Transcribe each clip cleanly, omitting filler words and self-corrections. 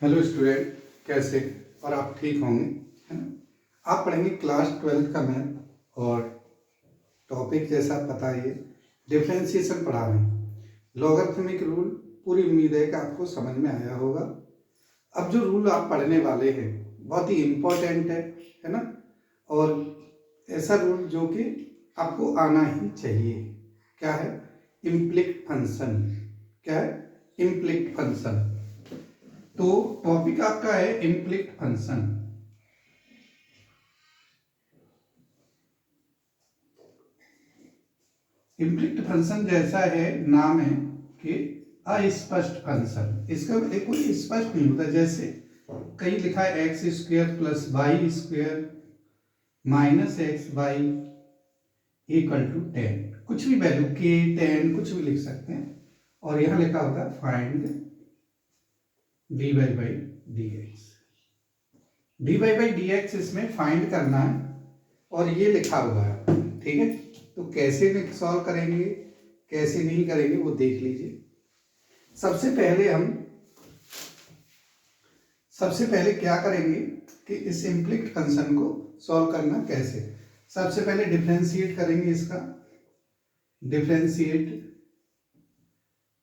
Hello student, कैसे? और आप ठीक होंगे, है ना। आप पढ़ेंगे क्लास 12 का मैथ और टॉपिक जैसा पता है, डिफरेंशिएशन पढ़ा रहे हैं। लॉगरिथमिक रूल पूरी उम्मीद है कि आपको समझ में आया होगा। अब जो रूल आप पढ़ने वाले हैं बहुत ही इम्पोर्टेंट है ना। और ऐसा रूल जो कि आपको आना ही चाहिए। क्या है? इम्प्लिक्ट फंक्शन। क्या है? इम्प्लिक्ट फंक्शन। तो टॉपिक आपका है इम्प्लिक्ट फंक्शन। इम्प्लिक्ट फंक्शन जैसा है, नाम है कि अस्पष्ट फंक्शन। इसका कोई स्पष्ट नहीं होता। जैसे कहीं लिखा है X square plus Y square minus X Y equal to 10, कुछ भी वैल्यू के 10 कुछ भी लिख सकते हैं। और यहां लिखा होता है find dy by D x. dy by D x इसमें फाइंड करना है और ये लिखा हुआ है, ठीक है। तो कैसे सॉल्व करेंगे, कैसे नहीं करेंगे, वो देख लीजिए। सबसे पहले क्या करेंगे कि इस इम्प्लिक्ट फंक्शन को सॉल्व करना कैसे। सबसे पहले डिफरेंशिएट करेंगे इसका। Differentiate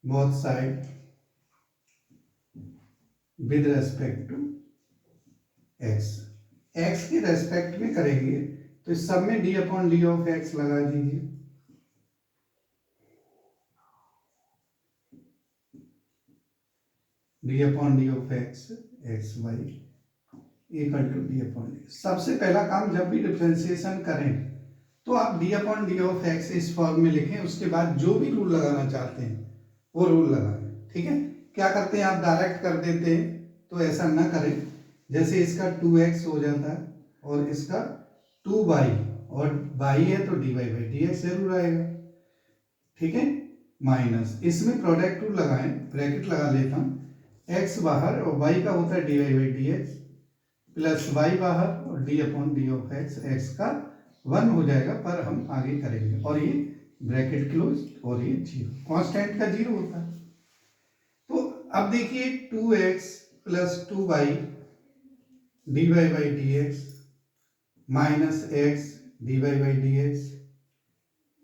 both side with respect to x. X के रेस्पेक्ट में करेंगे तो इस सब में D upon D of X लगा दीजिए। D upon D of x X Y equal to D upon D. सबसे पहला काम, जब भी डिफरेंशिएशन करें तो आप D upon D of X इस फॉर्म में लिखें। उसके बाद जो भी रूल लगाना चाहते हैं वो रूल लगाएं, ठीक है। क्या करते हैं, आप डायरेक्ट कर देते हैं, तो ऐसा ना करें। जैसे इसका 2x हो जाता है और इसका 2y, और y है तो dy बाई डी एक्स जरूर आएगा, ठीक है। माइनस इसमें प्रोडक्ट रूल लगाएं, ब्रैकेट लगा लेता हूं। x बाहर और y का होता है dy by D x plus y बाहर और d upon D of x. x का 1 हो जाएगा, पर हम आगे करेंगे। और ये ब्रैकेट क्लोज और ये 0, कांस्टेंट का 0 होता है। तो अब देखिए 2x plus 2y dy by D x minus x d Y by D x,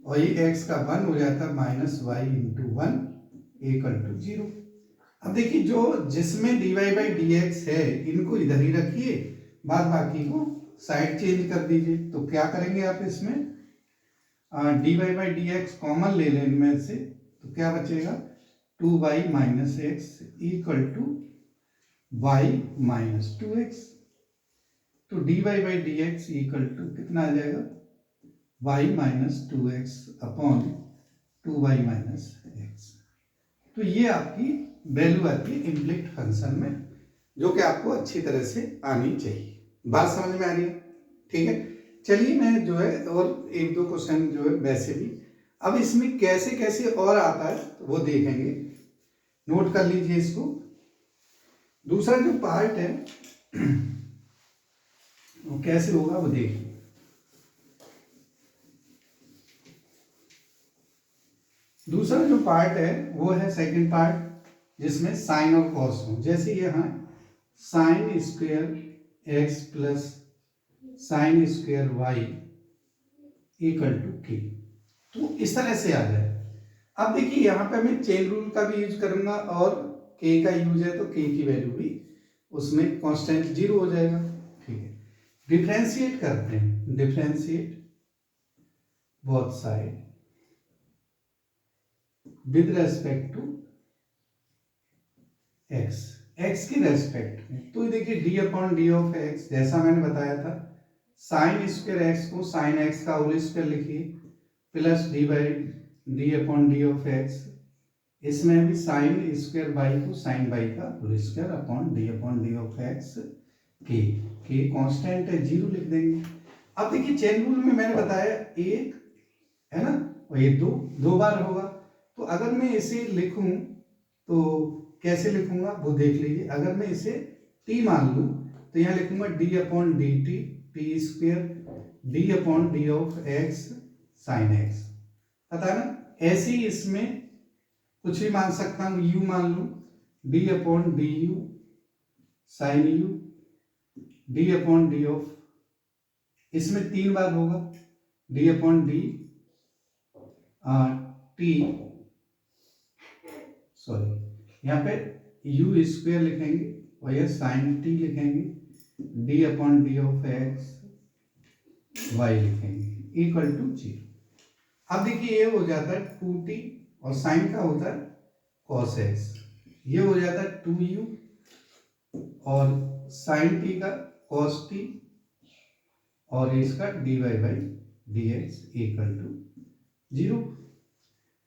और ये x का 1 हो जाता है minus y into 1 equal to 0। अब देखिए जो जिसमें dy बाई डी एक्स है इनको इधर ही रखिए, बाद बाकी को साइड चेंज कर दीजिए। तो क्या करेंगे आप इसमें dy by D x common ले लें इनमें से, तो क्या बचेगा 2y minus x equal to y minus 2x। तो dy by D x equal to कितना आ जाएगा, y minus 2x upon 2y minus x. तो ये आपकी वैल्यू आती है इम्प्लिक्ट फंक्शन में, जो कि आपको अच्छी तरह से आनी चाहिए। बात समझ में आ रही है? ठीक है। चलिए मैं जो है और एक दो क्वेश्चन जो है वैसे भी, अब इसमें कैसे कैसे और आता है वो देखेंगे। नोट कर लीजिए इसको। दूसरा जो पार्ट है वो कैसे होगा वो देखिए। दूसरा जो पार्ट है वो है सेकंड पार्ट, जिसमें साइन और कॉस हो। जैसे यहाँ sine square x plus sine square y equal to k, तो इस तरह से आ जाए। अब देखिए यहाँ पे मैं चेन रूल का भी यूज करूंगा और के का यूज है तो के की वैल्यू भी उसमें कांस्टेंट 0 हो जाएगा, ठीक है। डिफरेंशिएट करते हैं, differentiate both side with respect to x, x की रेस्पेक्ट में। तो देखिए d upon D of x, जैसा मैंने बताया था, साइन स्क्वायर एक्स को साइन एक्स का होल स्क्वायर लिखिए plus d by d upon D of x. इसमें भी साइन स्क्वायर बाई को साइन बाई का whole square upon D of x. K constant है 0 लिख देंगे। अब देखिए चेन रूल में मैंने बताया एक है ना, और ये दो बार होगा। तो अगर मैं इसे लिखूं तो कैसे लिखूंगा वो देख लीजिए। अगर मैं इसे t मान लूं तो यहां लिखूंगा D upon D T square D upon D of x sine x, पता है ना। ऐसे ही इसमें कुछ भी मान सकता हूं, u मान लूं d upon d u sine u d upon D of, इसमें 3 बार होगा, d upon D t, sorry यहाँ पे यू स्क्वेयर लिखेंगे और यह साइन टी लिखेंगे, d upon D of x y लिखेंगे इक्वल टू 0। अब देखिए ये हो जाता है 2t और साइन का होता है cos x, ये हो जाता है 2u और साइन t का cos t और इसका dy by D x equal to 0।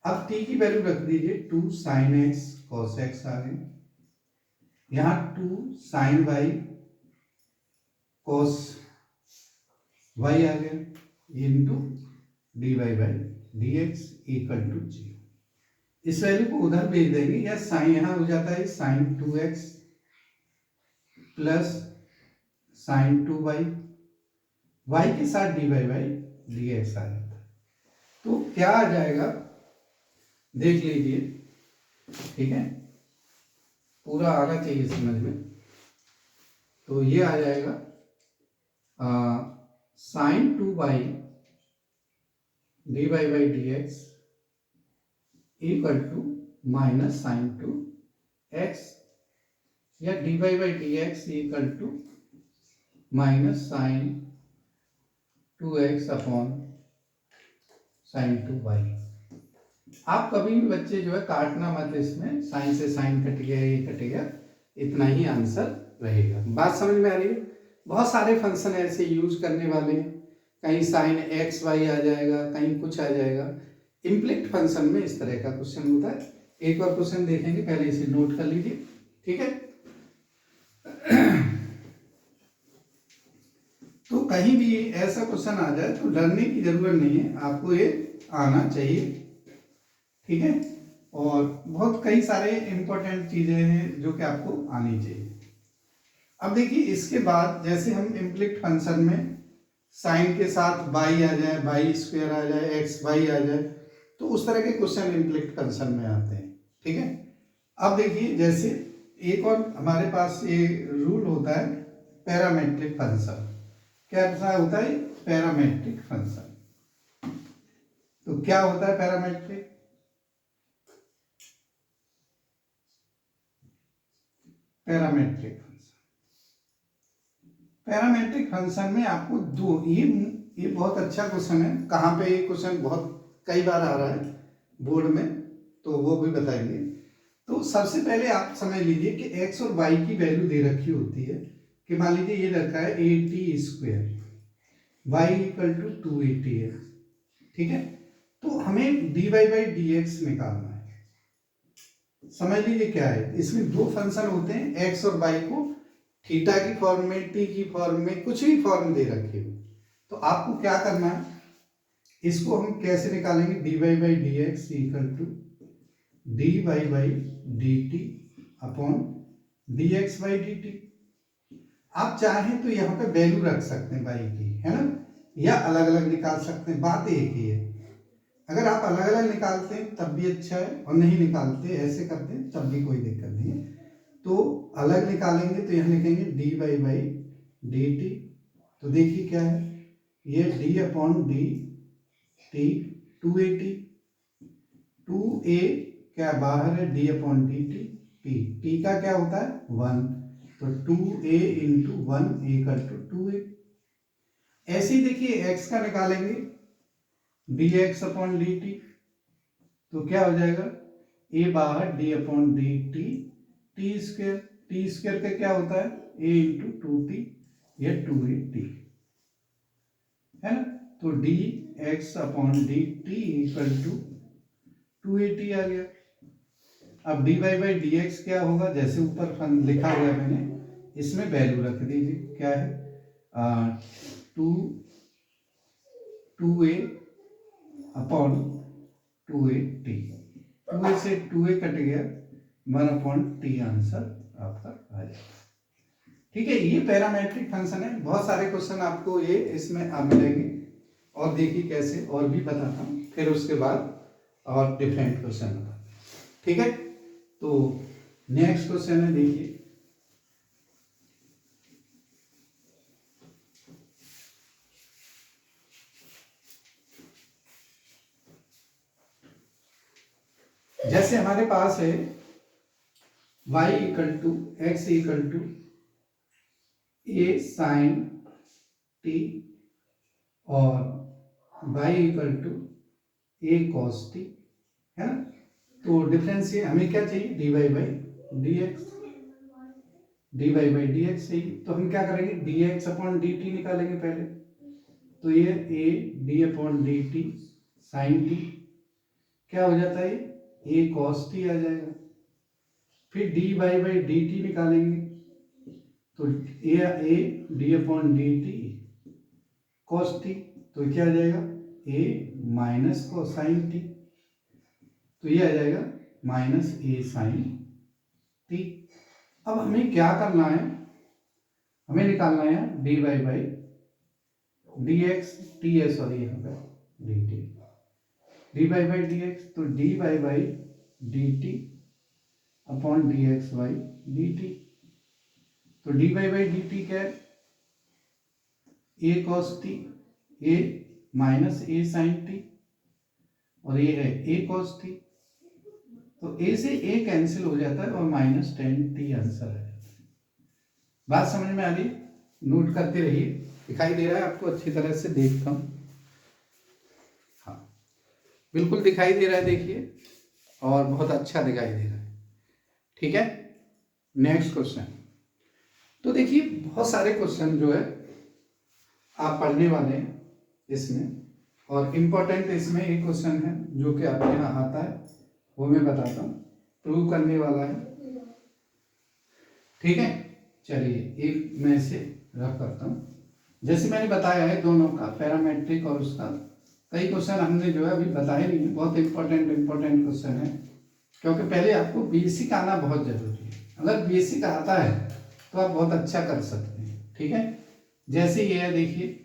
अब t की वैल्यू रख दीजिए 2 साइन x cos x आ गए, यहाँ 2 साइन y cos y आ गया into d Y by D x equal to 0। इस वैल्यू को उधर भेज देंगे, या साइन यहाँ हो जाता है sign 2x plus sign 2y, y के साथ D Y by D X आ जाता है। तो क्या आ जाएगा देख लीजिए, ठीक है, पूरा आना चाहिए समझ में। तो ये आ जाएगा sine 2y d Y by D x equal to minus sine 2x, या d Y by D x equal to minus sine 2x upon sine 2y। आप कभी भी बच्चे जो है काटना मत, इसमें साइन से साइन कट गया, ये कट गया, इतना ही आंसर रहेगा। बात समझ में आ रही है? बहुत सारे फंक्शन ऐसे यूज करने वाले हैं, कहीं साइन एक्स वाई आ जाएगा, कहीं कुछ आ जाएगा। इम्प्लिक्ट फंक्शन में इस तरह का क्वेश्चन होता है। एक और क्वेश्चन देखेंगे, पहले इसे नोट कर लीजिए, ठीक है। तो कहीं भी ऐसा क्वेश्चन आ जाए तो डरने की जरूरत नहीं है, आपको ये आना चाहिए, ठीक है। और बहुत कई सारे इंपॉर्टेंट चीजें हैं जो कि आपको आनी चाहिए। अब देखिए इसके बाद जैसे हम इम्प्लिक्ट फंक्शन में साइन के साथ बाई आ जाए, बाई स्क्वायर आ जाए, एक्स बाई आ जाए, तो उस तरह के क्वेश्चन इम्प्लिक्ट फंक्शन में आते हैं, ठीक है। अब देखिए जैसे एक और हमारे पास ये रूल होता है पैरामेट्रिक फंक्शन। क्या होता है? Parametric function. तो क्या होता है parametric? Parametric function, parametric function में आपको दो, ये बहुत अच्छा क्वेश्चन है। कहाँ पे ये क्वेश्चन बहुत कई बार आ रहा है बोर्ड में, तो वो भी बताएंगे। तो सबसे पहले आप समझ लीजिए कि x और y की वैल्यू दे रखी होती है कि मान लीजिए ये रखा है AT square, y equal to 280 है, ठीक है। तो हमें dy बाई डी एक्स निकालना है। समझ लीजिए क्या है, इसमें दो फंक्शन होते हैं, x और y को थीटा की फॉर्म में, t की फॉर्म में, कुछ भी फॉर्म दे रखी हो। तो आपको क्या करना है, इसको हम कैसे निकालेंगे? dy by D x equal to dy by D T upon dx by D t. आप चाहें तो यहाँ पे वैल्यू रख सकते हैं y की, है ना, या अलग अलग निकाल सकते हैं, बात एक ही है। अगर आप अलग अलग निकालते हैं तब भी अच्छा है, और नहीं निकालते ऐसे करते हैं तब भी कोई दिक्कत नहीं है। तो अलग निकालेंगे तो यहाँ लिखेंगे dy बाई डी टी। तो देखिए क्या है, ये d upon D T 280, 2a क्या बाहर है, d upon D T, t का क्या होता है 1, तो 2a into 1 equal to 2a। ऐसे ही देखिए x का निकालेंगे dx अपॉन डी टी, तो क्या हो जाएगा a बाहर d upon D T T square का क्या होता है a इंटू 2t, ये 2a है ना। तो dx upon D t equal to 280 आ गया। अब dy बाई डी एक्स क्या होगा, जैसे ऊपर लिखा हुआ है मैंने, इसमें वैल्यू रख दीजिए, क्या है 2a upon 2a t, 2a से 2a कट गया, 1 अपॉन t आंसर आपका आ जाएगा, ठीक है। ये पैरामेट्रिक फंक्शन है। बहुत सारे क्वेश्चन आपको ये इसमें मिलेंगे, और देखिए कैसे और भी बताता हूँ, फिर उसके बाद और डिफरेंट क्वेश्चन बताता हूँ, ठीक है। तो नेक्स्ट क्वेश्चन है, देखिए जैसे हमारे पास है y equal to x equal to a sine T और y equal to a cos t, है ना। तो डिफरेंस ये हमें क्या चाहिए, dy by D x, dy by D x चाहिए। तो हम क्या करेंगे, dx अपॉन dt निकालेंगे पहले। तो ये a d upon D t sine t क्या हो जाता है, a cos t आ जाएगा। फिर dy बाई dt निकालेंगे तो a d upon D T cos T, तो क्या आ जाएगा, a माइनस कोसाइन टी, तो ये आ जाएगा माइनस ए साइन टी। अब हमें क्या करना है, हमें निकालना है dy by D X, T है सॉरी यहाँ पे D T, D by D x, तो D by D T upon D X by D T. तो डी बाई डी टी क्या है, A cos T, A minus A sine T, और ये है ए कॉस टी, तो ए से ए cancel हो जाता है और माइनस टेन टी आंसर आ जाता है। बात समझ में आ रही, नोट करते रहिए, दिखाई दे रहा है आपको अच्छी तरह से, देखता हूं, हाँ बिल्कुल दिखाई दे रहा है, देखिए, और बहुत अच्छा दिखाई दे रहा है, ठीक है। नेक्स्ट क्वेश्चन, तो देखिए बहुत सारे क्वेश्चन जो है आप पढ़ने वाले हैं इसमें, और इम्पोर्टेंट इसमें एक क्वेश्चन है जो कि आपके यहाँ आता है, वो मैं बताता हूँ, प्रूव करने वाला है, ठीक है। चलिए एक मैं इसे रख करता हूँ। जैसे मैंने बताया है दोनों का, पैरामेट्रिक और उसका, कई क्वेश्चन हमने जो है अभी बताए नहीं है, बहुत इंपॉर्टेंट क्वेश्चन है, क्योंकि पहले आपको बेसिक आना बहुत जरूरी है। अगर बेसिक आता है तो आप बहुत अच्छा कर सकते हैं, ठीक है। जैसे ये है, देखिए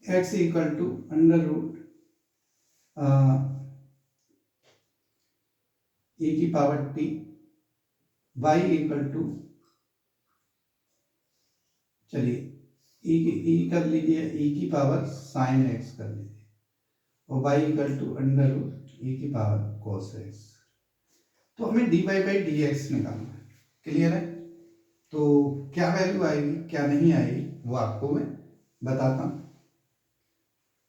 x equal to under root e की power t, y equal to, चलिए e कर लीजिए, e की पावर साइन x कर लीजिए, और y equal to under root e की पावर cos x। तो हमें dy बाई डी एक्स निकालना है, क्लियर है। तो क्या वैल्यू आएगी क्या नहीं आएगी वो आपको मैं बताता हूँ।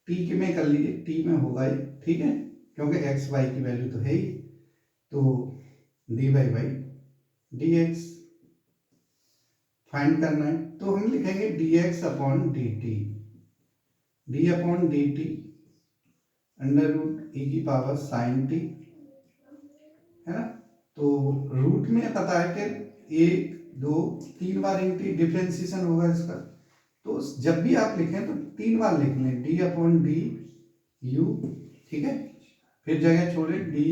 टी के में कर लीजिए, टी में होगा ही, ठीक है, क्योंकि एक्स वाई की वैल्यू तो है ही। तो D by D X find करना है, तो हम लिखेंगे D X upon D T, D upon D T under root E की पावर साइन टी, है ना। तो रूट में पता है कि एक दो तीन बार इंटी डिफ्रेंसिएशन होगा इसका, तो जब भी आप लिखें तो तीन बार लिख लें, डी अपॉन डी यू, ठीक है, फिर जगह छोड़े d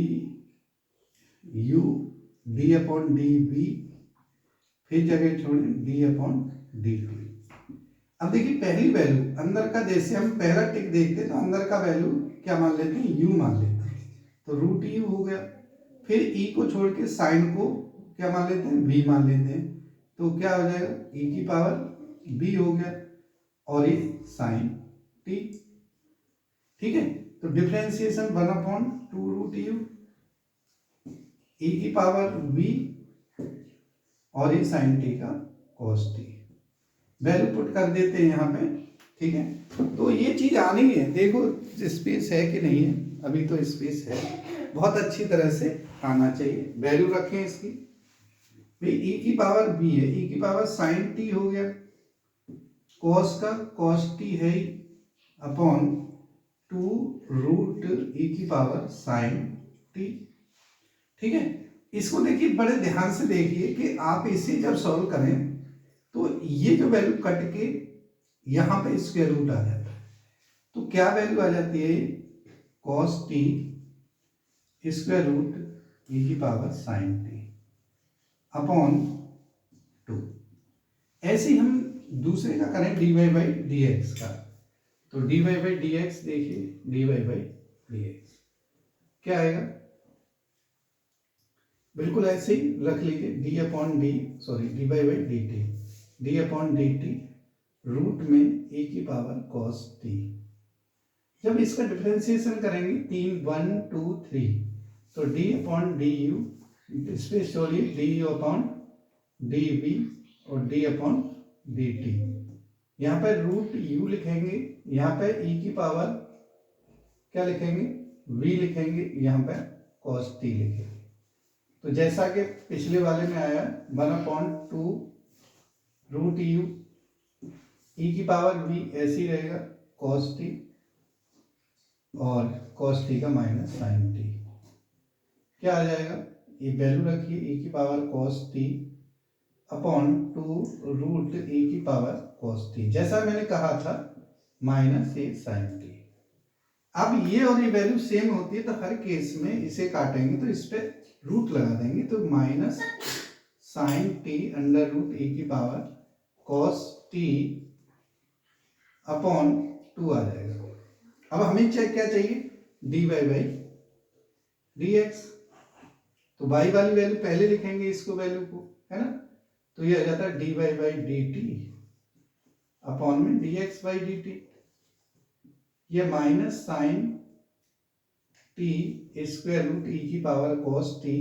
u, d upon d b, फिर जगह छोड़े डी अपॉन डी टी। अब देखिए पहली वैल्यू अंदर का, जैसे हम पहला टिक देखते हैं तो अंदर का वैल्यू क्या मान लेते हैं, यू मान लेते हैं, तो रूट यू हो गया। फिर ई को छोड़ के साइन को क्या मान लेते हैं, वी मान लेते हैं, तो क्या हो जाएगा, ई की पावर बी हो गया, और ये साइन टी, ठीक है। तो डिफरेंशिएशन 1/2 रूट यू, ई की पावर बी, और ये साइन टी का कॉस टी, वैल्यू पुट कर देते हैं यहाँ पे, ठीक है। तो ये चीज आनी है, देखो स्पेस है कि नहीं है, अभी तो स्पेस है, बहुत अच्छी तरह से आना चाहिए। वैल्यू रखें इसकी, ई की पावर बी है, ई की पावर साइन टी हो गया, कॉस का कॉस टी है ही, अपॉन 2 रूट ई की पावर साइन टी, ठीक है। इसको देखिए बड़े ध्यान से देखिए कि आप इसे जब सॉल्व करें तो ये जो वैल्यू कट के यहाँ पे स्क्वायर रूट आ जाता है, तो क्या वैल्यू आ जाती है, cos T square root E की पावर साइन टी अपॉन 2। ऐसे ही हम दूसरे का करें D Y by D X का, तो D Y by D X देखिए, D Y by D X क्या आएगा, बिल्कुल ऐसे ही रख लीजिए, D upon D, sorry D Y by D T, D upon D T root में ए की पावर कॉस टी, जब इसका डिफरेंशिएशन करेंगे 3 1 2 3 तो डी अपॉन डी यू, इस पे छोड़िए d u upon d b और डी अपॉन डी टी। यहाँ पर रूट यू लिखेंगे, यहाँ पर ई की पावर क्या लिखेंगे v लिखेंगे, यहाँ पर cos t लिखेंगे। तो जैसा कि पिछले वाले में आया 1/2 रूट यू ई की पावर v ऐसी रहेगा cos t और cos t का माइनस sin t, क्या आ जाएगा, ये वैल्यू रखिए e की power cos t upon 2 root e की पावर cos t, जैसा मैंने कहा था माइनस ये sin t। अब ये और ये वैल्यू सेम होती है तो हर केस में इसे काटेंगे तो इस पे रूट लगा देंगे तो minus sine t under root e की पावर cos t अपॉन 2 आ जाएगा। अब हमें क्या चाहिए, dy बाई dx, तो y वाली वैल्यू पहले लिखेंगे इसको वैल्यू को, है ना, तो ये आ जाता है dy बाई dt अपॉन में dx बाई dt, ये minus sine T square root E की पावर cos t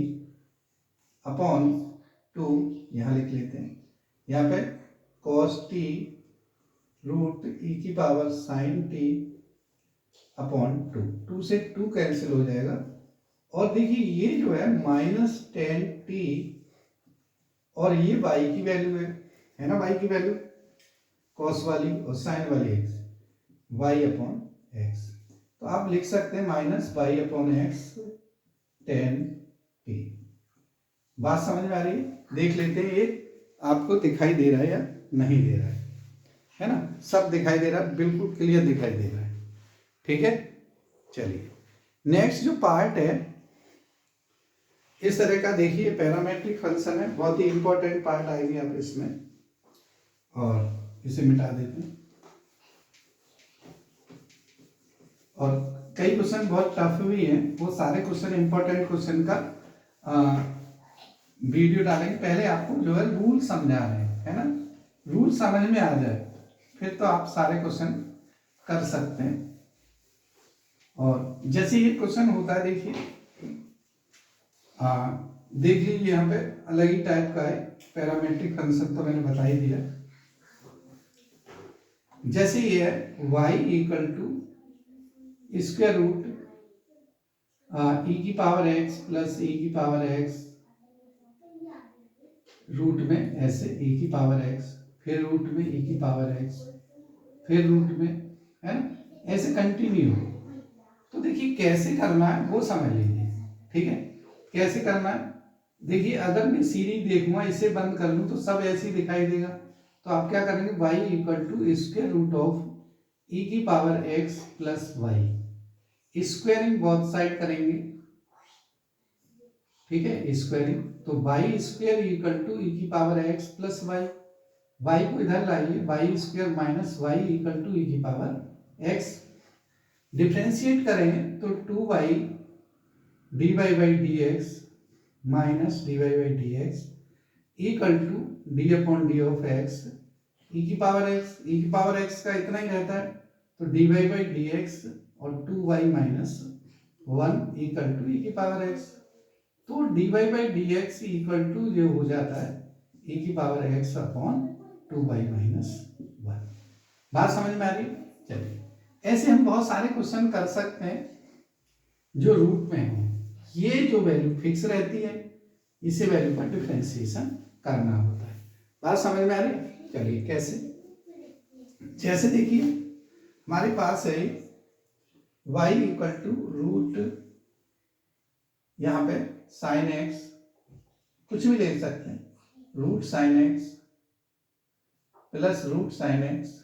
अपॉन 2, यहाँ लिख लेते हैं, यहाँ पे cos t रूट ई की पावर साइन टी अपॉन 2 से 2 कैंसिल हो जाएगा। और देखिए ये जो है माइनस 10t और ये y की वैल्यू है ना, y की वैल्यू cos वाली और साइन वाली x, y अपॉन x, तो आप लिख सकते हैं minus y upon x 10t। बात समझ में आ रही है, देख लेते हैं ये आपको दिखाई दे रहा है या नहीं दे रहा है ना, सब दिखाई दे रहा है, बिल्कुल क्लियर दिखाई दे रहा है, ठीक है। चलिए नेक्स्ट जो पार्ट है इस तरह का, देखिए पैरामेट्रिक फंक्शन है, बहुत ही इंपॉर्टेंट पार्ट आएगी आप इसमें, और इसे मिटा देते हैं। और कई क्वेश्चन बहुत टफ भी हैं, वो सारे क्वेश्चन इंपॉर्टेंट क्वेश्चन का वीडियो डालेंगे, पहले आपको जो है रूल समझा रहे हैं, है ना, रूल समझ में आ जाए फिर तो आप सारे क्वेश्चन कर सकते हैं। और जैसे ये क्वेश्चन होता है, देखिए देख लीजिए यहाँ पे अलग ही टाइप का है, पैरामेट्रिक फंक्शन तो मैंने बता ही दिया। जैसे ये है y equal to square root e की पावर x प्लस e की पावर x रूट में ऐसे e की पावर x, फिर रूट में e की पावर x, फिर रूट में, है ना, ऐसे कंटिन्यू। तो देखिए कैसे करना है वो समझ लीजिए, ठीक है, कैसे करना है। देखिए अगर मैं सीरीज देखूंगा, इसे बंद कर लूं तो सब ऐसे ही दिखाई देगा, तो आप क्या करेंगे, y equal to square root of e की power x plus y, squaring both side करेंगे, ठीक है, स्क्वायरिंग, तो y square equal to e की power x plus y, y को इधर लाइए, y square minus y equal to e की पावर x, डिफ्रेंशिएट करें तो 2y dy by D x minus dy by D x equal to D upon D of x e की power x, e की power x का इतना ही रहता है, तो dy बाई डी एक्स और 2y minus 1 equal to e की power x, तो dy by D x equal to जो हो जाता है e की power x upon 2y minus 1। बात समझ में आ रही है। चलिए ऐसे हम बहुत सारे क्वेश्चन कर सकते हैं जो रूट में हो, ये जो वैल्यू फिक्स रहती है इसे वैल्यू का डिफरेंशिएशन करना होता है। बात समझ में आ रही है। चलिए कैसे, जैसे देखिए हमारे पास है y इक्वल टू रूट, यहाँ पे साइन x, कुछ भी ले सकते हैं, root sine x plus root sine x,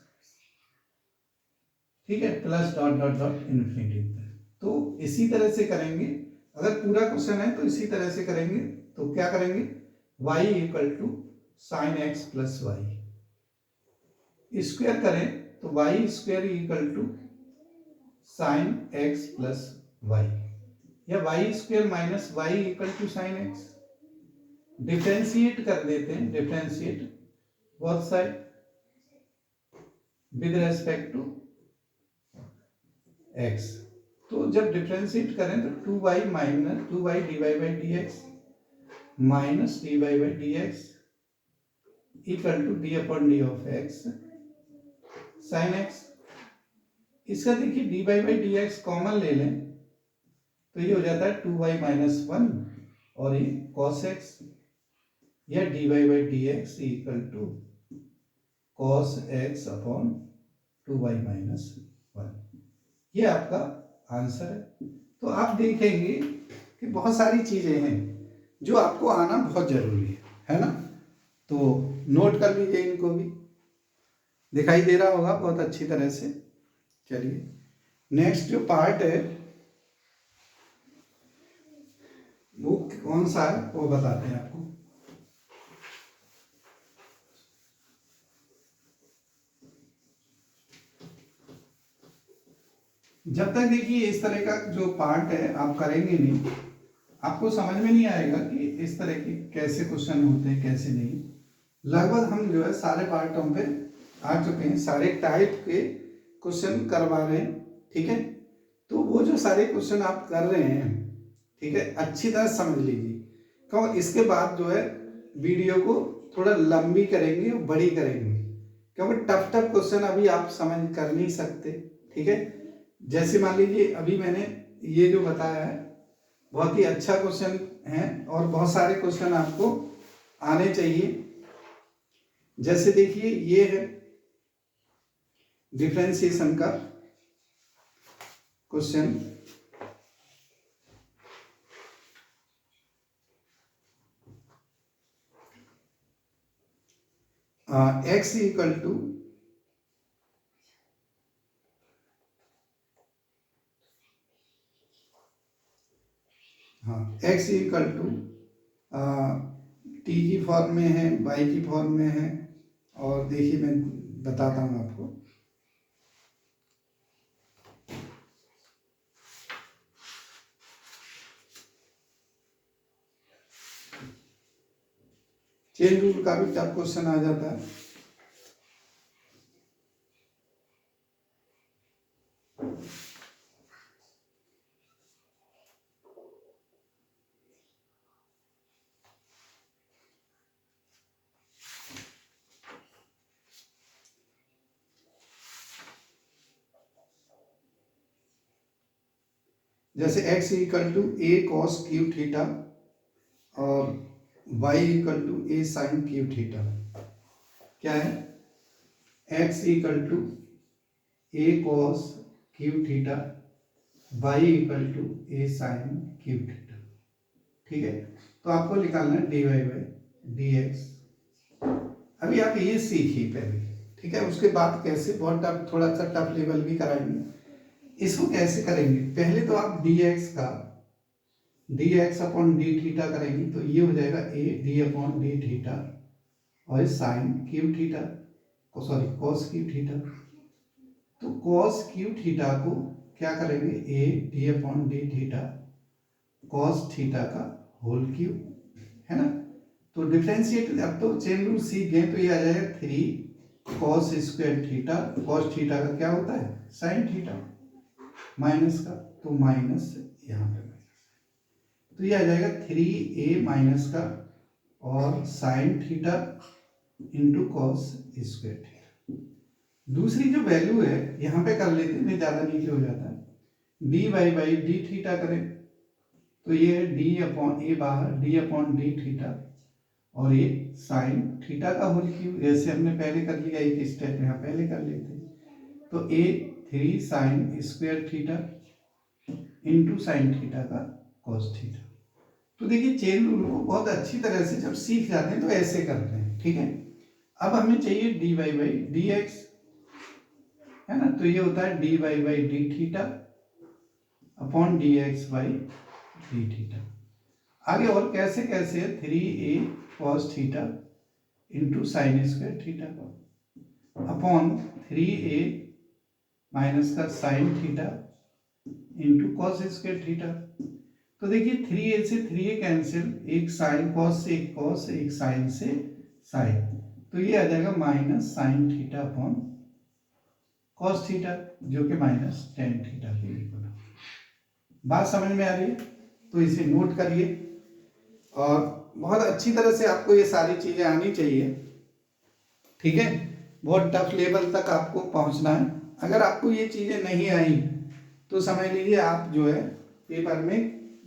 ठीक है, plus dot dot dot infinity. तो इसी तरह से करेंगे, अगर पूरा क्वेश्चन है तो इसी तरह से करेंगे, तो क्या करेंगे, y equal to sine x plus y, square करें तो y square equal to sine x plus y, या y square minus y equal to sine x, differentiate कर देते हैं, differentiate both side with respect to x. तो जब differentiate करें तो 2y minus 2y dy by D x minus dy by D x equal to D upon D of x sine x. इसका देखिए D by D x common ले लें तो ये हो जाता है 2y माइनस 1 और ये cos x या d by D x equal to cos x upon 2y minus 1। ये आपका आंसर है। तो आप देखेंगे कि बहुत सारी चीजें हैं जो आपको आना बहुत जरूरी है ना। तो नोट कर लीजिए, इनको भी दिखाई दे रहा होगा बहुत अच्छी तरह से। चलिए नेक्स्ट जो पार्ट है वो कौन सा है वो बताते हैं आपको। जब तक देखिए इस तरह का जो पार्ट है आप करेंगे नहीं, आपको समझ में नहीं आएगा कि इस तरह के कैसे क्वेश्चन होते हैं कैसे नहीं। लगभग हम जो है सारे पार्टों पे आ चुके हैं, सारे टाइप के क्वेश्चन करवा रहे हैं, ठीक है। तो वो जो सारे क्वेश्चन आप कर रहे हैं, ठीक है, अच्छी तरह समझ लीजिए। क्यों इसके बाद जो है वीडियो को थोड़ा लंबी करेंगे और बड़ी करेंगे, क्योंकि टफ टफ क्वेश्चन अभी आप समझ कर नहीं सकते, ठीक है। जैसे मान लीजिए अभी मैंने ये जो बताया है बहुत ही अच्छा क्वेश्चन है और बहुत सारे क्वेश्चन आपको आने चाहिए। जैसे देखिए ये है डिफरेंशिएशन का question. x equal to x equal to t की फॉर्म में है, y की फॉर्म में है। और देखिए मैं बताता हूँ आपको। चेन रूल का भी टफ क्वेश्चन आ जाता है। जैसे x equal to a cos Q theta और y equal to a sine Q theta. क्या है? x equal to a cos Q theta, y equal to a sine Q theta, ठीक है। तो आपको निकालना है D Y by D x. अभी आप ये सीखिए पहले, ठीक है। उसके बाद कैसे बहुत टफ, थोड़ा सा टफ लेवल भी कराएंगे। इसको कैसे करेंगे, पहले तो आप डी एक्स का D X upon D theta करेंगे तो ये हो जाएगा A D upon D theta और sine Q theta, sorry cos Q theta. तो कॉस क्यू थीटा को क्या करेंगे, A D upon D theta cos theta का होल क्यूब, है ना। तो डिफरेंशिएट अब तो चेन रूल सीख गए, तो ये आ जाएगा 3 cos square theta. Cos theta का क्या होता है, साइन थीटा, माइनस का, तो माइनस यहाँ पे माइनस, तो ये आ जाएगा 3a माइनस का और sign theta into cos square theta. दूसरी जो वैल्यू है यहाँ पे कर लेते हैं, ज़्यादा नीचे हो जाता है। D Y by D theta करें तो ये है डी अपॉन ए बाहर, डी अपॉन डी थीटा और ये साइन थीटा का होल क्यूब, जैसे हमने पहले कर लिया एक स्टेप यहाँ पहले कर लेते हैं। तो ए 3 sign square theta into sine theta का कॉस थीटा। तो देखिए चेन रूल को बहुत अच्छी तरह से जब सीख जाते हैं तो ऐसे करते हैं, ठीक है। अब हमें चाहिए D Y by D X, है ना। तो ये होता है D Y by D theta upon D X by D theta. आगे और कैसे कैसे 3a cos theta into sine square theta upon 3a minus का sine theta into cos square theta. तो देखिए 3a से 3a कैंसिल, एक साइन कॉस से एक कॉस, एक साइन से साइन, तो ये आ जाएगा minus sine theta upon cos theta जो कि माइनस टेन थीटा के इक्वल है। बात समझ में आ रही है? तो इसे नोट करिए और बहुत अच्छी तरह से आपको ये सारी चीजें आनी चाहिए, ठीक है। बहुत टफ लेवल तक आपको पहुंचना है। अगर आपको ये चीजें नहीं आई तो समझ लीजिए आप जो है पेपर में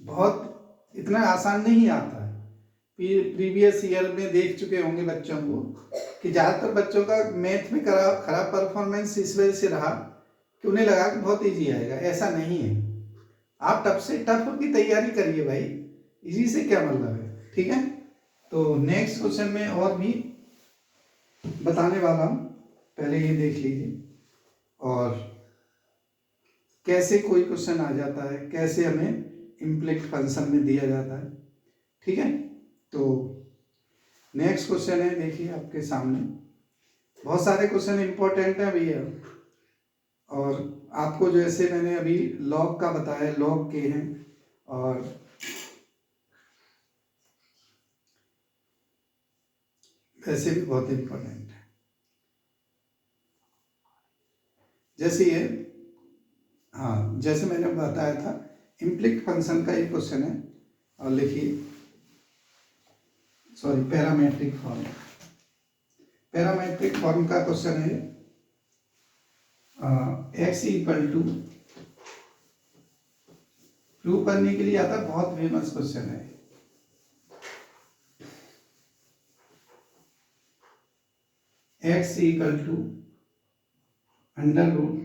बहुत इतना आसान नहीं आता है। प्रीवियस ईयर में देख चुके होंगे बच्चों को कि ज़्यादातर बच्चों का मैथ में खराब परफॉर्मेंस इस वजह से रहा कि उन्हें लगा कि बहुत इजी आएगा। ऐसा नहीं है। आप टफ से टफ की तैयारी करिए भाई, इजी से क्या मतलब है, ठीक है। तो नेक्स्ट क्वेश्चन में और भी बताने वाला हूँ, पहले ये देख लीजिए और कैसे कोई क्वेश्चन आ जाता है, कैसे हमें इम्प्लिक्ट फंक्शन में दिया जाता है, ठीक है। तो नेक्स्ट क्वेश्चन है, देखिए आपके सामने बहुत सारे क्वेश्चन इंपॉर्टेंट है भैया, और आपको जैसे मैंने अभी लॉग का बताया, लॉग के हैं और वैसे भी बहुत इंपॉर्टेंट है। जैसे ये, हाँ जैसे मैंने बताया था इम्प्लिक्ट फंक्शन का एक क्वेश्चन है, और लिखिए, sorry parametric form, parametric form का क्वेश्चन है। एक्स इक्वल टू प्रूव करने के लिए आता, बहुत फेमस क्वेश्चन है। X equal to under root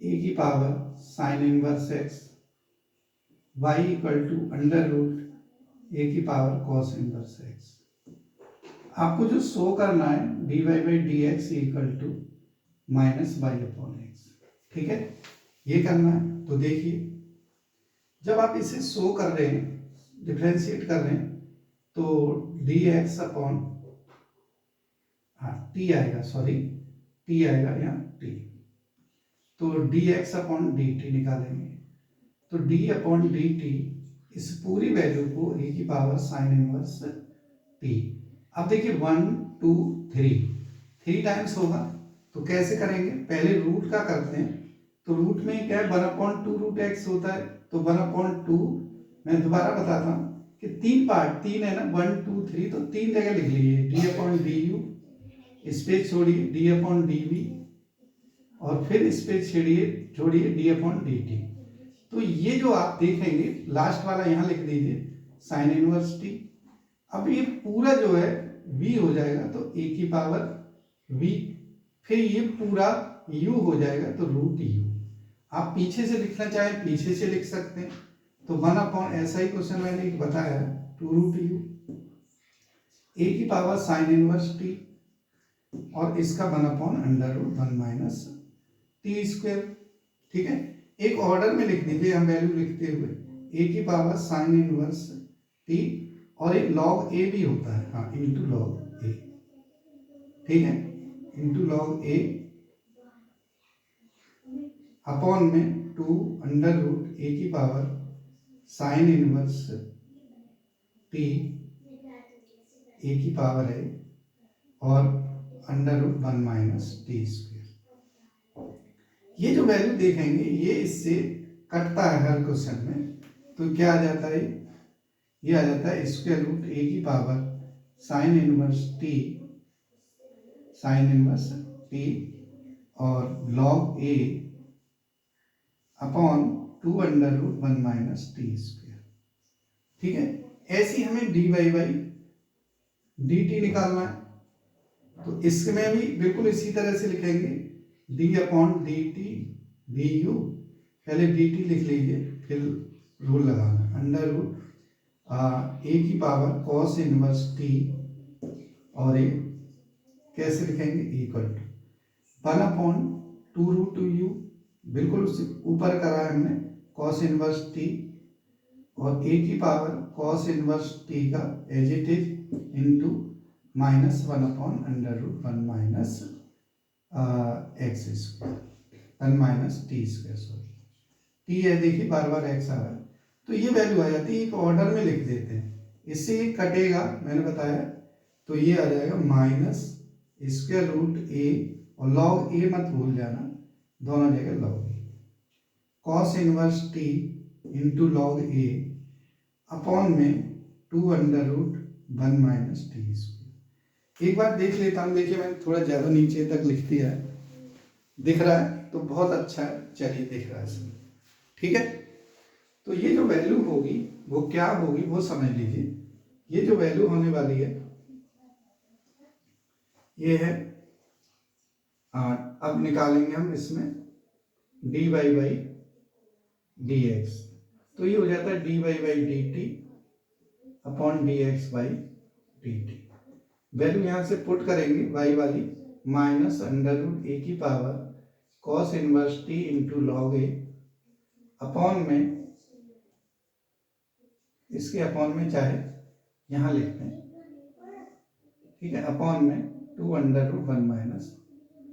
A की power sine inverse X, Y equal to under root A की पावर कॉस इनवर्स एक्स। आपको जो शो करना है D Y by D x equal to minus Y upon x, ठीक है, ये करना है। तो देखिए जब आप इसे शो कर रहे हैं, डिफ्रेंशिएट कर रहे हैं, तो डी एक्स अपॉन, हाँ टी आएगा, सॉरी टी आएगा यहाँ टी, तो D X upon D T निकालेंगे, तो डी अपॉन डी टी इस पूरी वैल्यू को ए की पावर साइन इनवर्स टी। अब देखिए 1 2 3 टाइम्स होगा, तो कैसे करेंगे, पहले रूट का करते हैं। तो रूट में क्या है, 1/2 रूट एक्स होता है, तो 1/2, मैं दोबारा बताता हूँ कि 3 पार्ट, 3 है ना, 1 2 3, तो 3 जगह लिख लीजिए, D upon d you, space छोड़िए डी अपॉन डी वी, और फिर स्पेस छोड़िए डी अपॉन डी टी। तो ये जो आप देखेंगे लास्ट वाला यहाँ लिख दीजिए साइन इनवर्स टी। अब ये पूरा जो है v हो जाएगा, तो a की पावर v, फिर ये पूरा u हो जाएगा, तो रूट u। आप पीछे से लिखना चाहें पीछे से लिख सकते हैं, तो 1 अपॉन, ऐसा ही क्वेश्चन मैंने बताया 2 रूट u, a की पावर साइन इनवर्स t, और इसका 1 upon under root 1 minus T square, ठीक है। एक ऑर्डर में लिख दीजिए हम वैल्यू लिखते हुए, a की पावर साइन इनवर्स t, और एक लॉग a भी होता है, हाँ इंटू लॉग a, ठीक है, इंटू लॉग a अपॉन में 2 अंडर रूट a की power sine inverse t, a की पावर है, और under root 1 minus T square. ये जो वैल्यू देखेंगे ये इससे कटता है हर क्वेश्चन में, तो क्या आ जाता है, ये आ जाता है स्क्वायर रूट ए की power sine inverse T, sine inverse T, और log A upon 2 under root 1 minus T square, ठीक है। ऐसी हमें D Y by D T निकालना है, तो इसमें भी बिल्कुल इसी तरह से लिखेंगे, d upon D T D you, पहले डी टी लिख लीजिए, फिर रूल लगाना, अंडर रूट ए की पावर कॉस इनवर्स टी, और ए कैसे लिखेंगे, equal to 1 upon 2 root u, बिल्कुल ऊपर करा है हमने, कॉस इनवर्स टी, और ए की पावर कॉस इनवर्स टी का as it is into minus 1 upon under root 1 minus x square, 1 minus T square, sorry t है, देखिए बार बार एक्स आ रहा है, तो ये वैल्यू आ जाती है, एक ऑर्डर में लिख देते हैं, इससे ये कटेगा मैंने बताया, तो ये आ जाएगा माइनस स्क्वायर रूट ए और log a मत भूल जाना, दोनों जगह log a। cos inverse t into log a upon में 2√1 माइनस टी स्क्वायर। एक बार देख लेता हूँ, देखिए मैंने थोड़ा ज़्यादा नीचे तक लिख दिया है, दिख रहा है तो बहुत अच्छा है, चलिए दिख रहा है इसमें, ठीक है। तो ये जो वैल्यू होगी वो क्या होगी वो समझ लीजिए। ये जो वैल्यू होने वाली है ये है 8। अब निकालेंगे हम इसमें dy बाई डी एक्स, तो ये हो जाता है dy by D T upon D X by D T. Value यहाँ से पुट करेंगे y वाली माइनस अंडर ए की power cos inverse t into log A upon में, इसके अपॉन में चाहे यहाँ लिखते हैं, ठीक है, अपॉन में 2√1 माइनस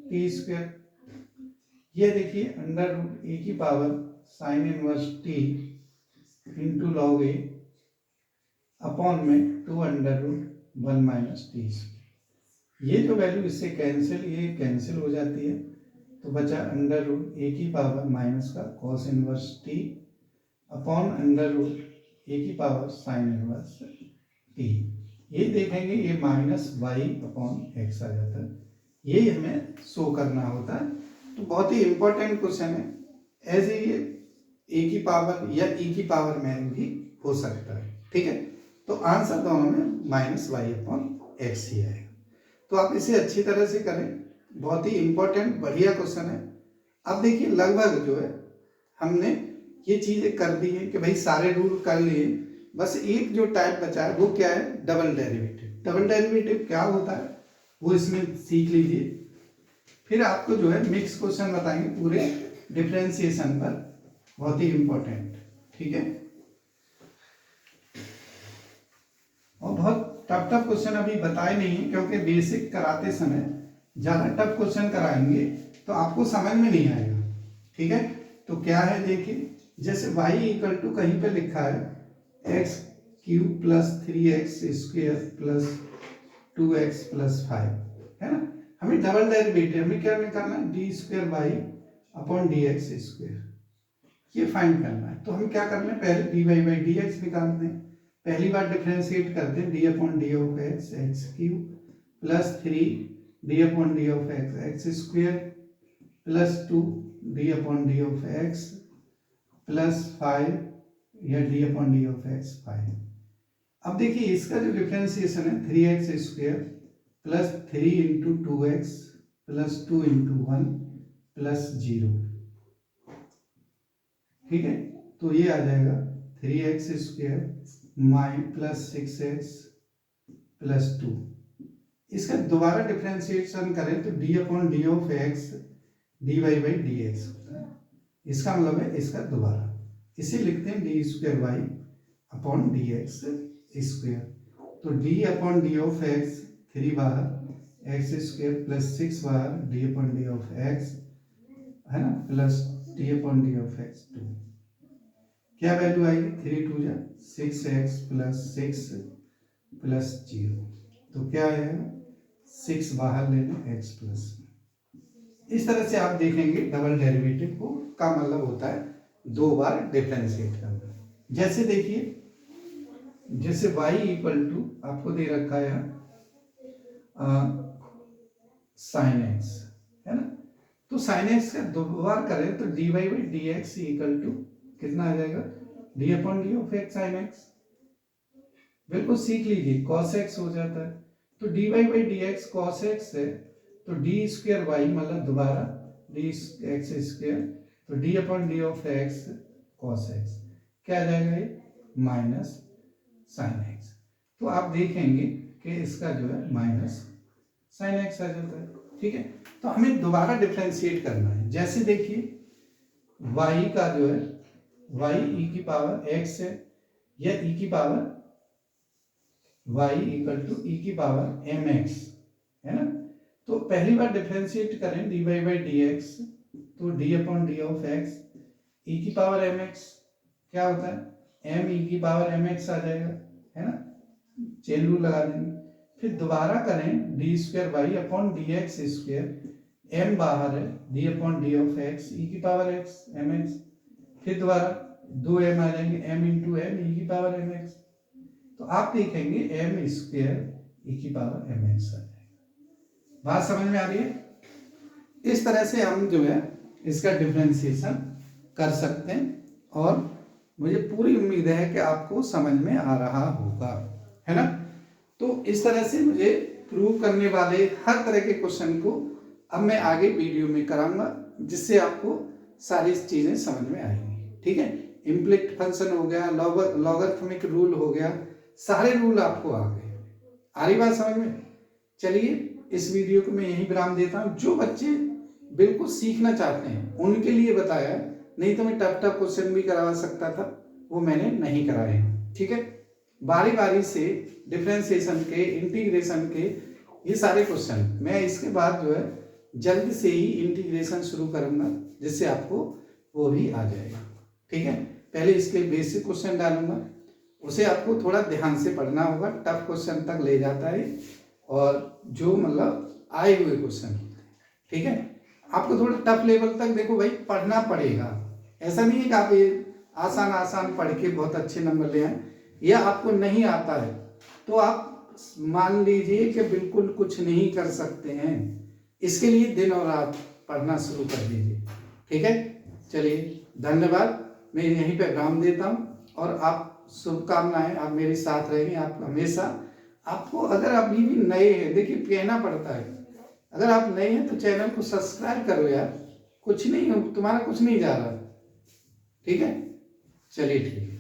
टी स्क्वायर। ये देखिए अंडर ए की power sine inverse T into log A upon में 2√1 माइनस टी स्क्वायर। ये जो वैल्यू इससे कैंसिल, ये कैंसिल हो जाती है, तो बचा अंडर ए की पावर माइनस का cos inverse T upon under A की पावर साइन इनवर्स टी। ये देखेंगे ये माइनस वाई अपॉन एक्स आ जाता है, ये हमें शो करना होता है। तो बहुत ही इंपॉर्टेंट क्वेश्चन है, एज ये ए की पावर या ई की पावर में भी हो सकता है, ठीक है। तो आंसर दोनों में माइनस वाई अपॉन एक्स ही आएगा। तो आप इसे अच्छी तरह से करें, बहुत ही इंपॉर्टेंट बढ़िया क्वेश्चन है। अब देखिए लगभग जो है हमने ये चीजें कर दी है कि भाई सारे रूल कर लिए, बस एक जो टाइप बचा है वो क्या है, डबल डेरिवेटिव। डबल डेरिवेटिव क्या होता है वो इसमें सीख लीजिए, फिर आपको जो है मिक्स क्वेश्चन बताएंगे पूरे डिफरेंशिएशन पर, बहुत ही इंपॉर्टेंट, ठीक है। और बहुत टफ टफ क्वेश्चन अभी बताए नहीं है, क्योंकि बेसिक कराते समय ज्यादा टफ क्वेश्चन कराएंगे तो आपको समझ में नहीं आएगा, ठीक है। तो क्या है देखिए, जैसे y इक्वल टू कहीं पे लिखा है x cube plus 3x square plus 2x plus 5, है ना। हमें डबल डेरिवेटिव हमें क्या निकालना है, d square Y upon D x square, ये फाइंड करना है। तो हम क्या करना है, पहले d Y by D x निकालते हैं, पहली बार डिफ्रेंशिएट करते हैं, d upon D of x x cube plus 3 d upon D of x x square plus 2 d upon D of x plus 5 या d upon D of x 5। अब देखिए इसका जो डिफ्रेंशिएशन है 3x square plus 3 into 2x plus 2 into 1 plus 0, ठीक है। तो ये आ जाएगा 3x square mine plus 6x plus 2। इसका दोबारा डिफ्रेंशिएशन करें तो D upon D of x d Y by D x होता है, इसका मतलब है इसका दोबारा, इसे लिखते हैं D square Y upon D x square. तो D upon D of X 3 बार एक्स स्क्वायर प्लस 6 बार D upon D of X, है ना, plus D upon D of X 2। क्या वैल्यू आएगी, 3 2 जा 6x प्लस 6 प्लस 0, तो क्या आएगा 6 बाहर लेना x प्लस। इस तरह से आप देखेंगे डबल डेरिवेटिव को का मतलब होता है 2 बार डिफरेंशिएट करना। जैसे देखिए, जैसे y इक्वल टू आपको दे रखा है साइन एक्स, है ना, तो साइन एक्स का 2 बार करें तो D Y by D x equal to कितना आ जाएगा, d upon D of x sine x, बिल्कुल सीख लीजिए, कॉस एक्स हो जाता है। तो D Y by D x cos x है, तो डी स्क्वायर वाई मतलब दोबारा डी एक्स स्क्वायर, तो D upon D of x cos x, क्या आ जाएगा ये माइनस साइन एक्स। तो आप देखेंगे कि इसका जो है माइनस साइन एक्स आ जाता है, ठीक है। तो हमें दोबारा डिफरेंशिएट करना है। जैसे देखिए y का जो है y e की पावर x है या e की power y equal to e की पावर mx, है ना। तो पहली बार डिफरेंशिएट करें dy बाई डी एक्स, तो d upon D of x e की पावर mx क्या होता है, m e की पावर mx आ जाएगा, है ना, चेन रूल लगा देंगे। फिर दोबारा करें D square Y upon D x square m बाहर है, d upon D of X E की पावर x mx, फिर दोबारा 2m आ जाएंगे, m इंटू एम ई की पावर mx, तो आप देखेंगे m स्क्वेयर ई की पावर mx आ जाएगा। बात समझ में आ रही है? इस तरह से हम जो है इसका डिफरेंशिएशन कर सकते हैं, और मुझे पूरी उम्मीद है कि आपको समझ में आ रहा होगा, है ना। तो इस तरह से मुझे प्रूव करने वाले हर तरह के क्वेश्चन को अब मैं आगे वीडियो में कराऊंगा, जिससे आपको सारी चीजें समझ में आएंगी। ठीक है, इम्प्लिक्ट फंक्शन हो गया, लॉगरिथमिक रूल हो गया, सारे रूल आपको आ गए। आ रही बात समझ में? चलिए इस वीडियो को मैं यहीं विराम देता हूँ। जो बच्चे बिल्कुल सीखना चाहते हैं उनके लिए बताया, नहीं तो मैं टफ टफ क्वेश्चन भी करवा सकता था, वो मैंने नहीं कराए। ठीक है, बारी बारी से डिफरेंशिएशन के, इंटीग्रेशन के, ये सारे क्वेश्चन मैं इसके बाद जो है जल्द से ही इंटीग्रेशन शुरू करूंगा, जिससे आपको वो भी आ जाएगा। ठीक है, पहले इसके बेसिक क्वेश्चन डालूंगा, उसे आपको थोड़ा ध्यान से पढ़ना होगा, टफ क्वेश्चन तक ले जाता है, और जो मतलब आए हुए क्वेश्चन, ठीक है, आपको थोड़ा टफ लेवल तक देखो भाई पढ़ना पड़ेगा। ऐसा नहीं है कि आप ये आसान आसान पढ़ के बहुत अच्छे नंबर ले आए, या आपको नहीं आता है तो आप मान लीजिए कि बिल्कुल कुछ नहीं कर सकते हैं। इसके लिए दिन और रात पढ़ना शुरू कर दीजिए। ठीक है, चलिए धन्यवाद, मैं यहीं पे विराम देता हूँ, और आप शुभकामनाएं, आप मेरे साथ रहेंगे, आप हमेशा। आपको अगर अभी भी नए हैं, देखिए कहना पड़ता है, अगर आप नए हैं तो चैनल को सब्सक्राइब करो यार, कुछ नहीं हो, तुम्हारा कुछ नहीं जा रहा। ठीक है, चलिए ठीक है।